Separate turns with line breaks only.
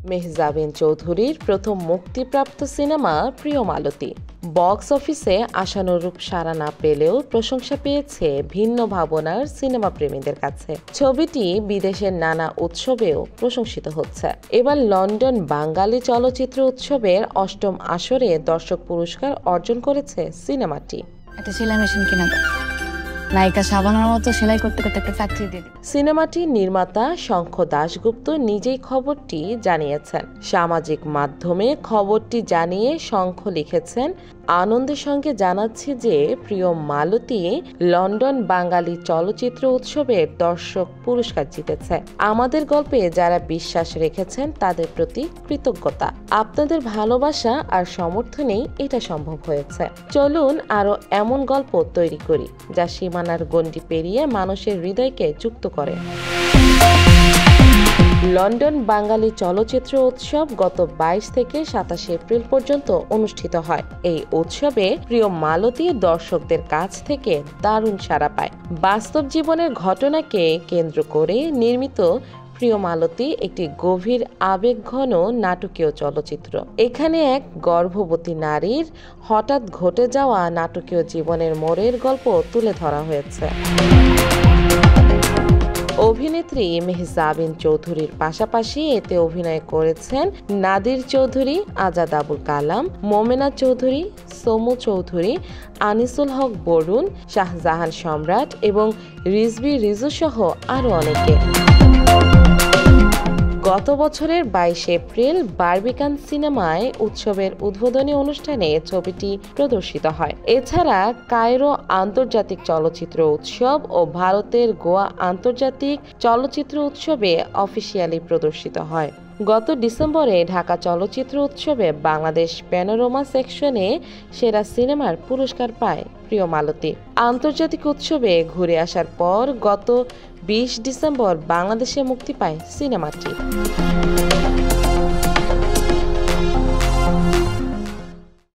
মেহজাবিন চৌধুরীর প্রথম মুক্তিপ্রাপ্ত সিনেমা প্রিয় মালতী বক্স অফিসে আশানুরূপ সাড়া না পেলেও প্রশংসা পেয়েছে ভিন্ন ভাবনার সিনেমা প্রেমীদের কাছে। ছবিটি বিদেশের নানা উৎসবেও প্রশংসিত হচ্ছে। এবার লন্ডন বাঙালি চলচ্চিত্র উৎসবের ৮ম আসরে দর্শক পুরস্কার অর্জন করেছে সিনেমাটি।
একটা সেলাই মেশিন কিনা নায়িকা শাবানার মতো সেলাই করতে করতে একটা ফ্যাক্টরি দিয়ে দিই।
সিনেমাটির নির্মাতা শঙ্খ দাশগুপ্ত নিজেই খবরটি জানিয়েছেন। সামাজিক মাধ্যমে খবরটি জানিয়ে শঙ্খ লিখেছেন, আনন্দের সঙ্গে জানাচ্ছি যে প্রিয় মালতী লন্ডন বাঙালি চলচ্চিত্র উৎসবের দর্শক পুরস্কার জিতেছে। আমাদের গল্পে যারা বিশ্বাস রেখেছেন তাদের প্রতি কৃতজ্ঞতা। আপনাদের ভালোবাসা আর সমর্থনেই এটা সম্ভব হয়েছে। চলুন আরো এমন গল্প তৈরি করি যা সীমানার গণ্ডি পেরিয়ে মানুষের হৃদয়কে যুক্ত করে। লন্ডন বাঙালি চলচ্চিত্র উৎসব গত ২২ থেকে ২৭ এপ্রিল পর্যন্ত অনুষ্ঠিত হয়। এই উৎসবে প্রিয় মালতী দর্শকদের কাছ থেকে দারুণ সাড়া পায়। বাস্তব জীবনের ঘটনাকে কেন্দ্র করে নির্মিত প্রিয় মালতী একটি গভীর আবেগঘন নাটকীয় চলচ্চিত্র। এখানে এক গর্ভবতী নারীর হঠাৎ ঘটে যাওয়া নাটকীয় জীবনের মোড়ের গল্প তুলে ধরা হয়েছে। অভিনেত্রী মেহজাবিন চৌধুরীর পাশাপাশি এতে অভিনয় করেছেন নাদির চৌধুরী, আজাদ আবুল কালাম, মোমেনা চৌধুরী, সমু চৌধুরী, আনিসুল হক বরুণ, শাহজাহান সম্রাট এবং রিজভী রিজু সহ আরও অনেকে। গত বছরের ২২ এপ্রিল বারবিকান সিনেমায় উৎসবের উদ্বোধনী অনুষ্ঠানে ছবিটি প্রদর্শিত হয়। এছাড়া কায়রো আন্তর্জাতিক চলচ্চিত্র উৎসব ও ভারতের গোয়া আন্তর্জাতিক চলচ্চিত্র উৎসবে অফিসিয়ালি প্রদর্শিত হয়। গত ডিসেম্বরে ঢাকা চলচ্চিত্র উৎসবে বাংলাদেশ প্যানোরামা সেকশনে সেরা সিনেমার পুরস্কার পায় প্রিয় মালতী। আন্তর্জাতিক উৎসবে ঘুরে আসার পর গত ২০ ডিসেম্বর বাংলাদেশে মুক্তি পায় সিনেমাটি।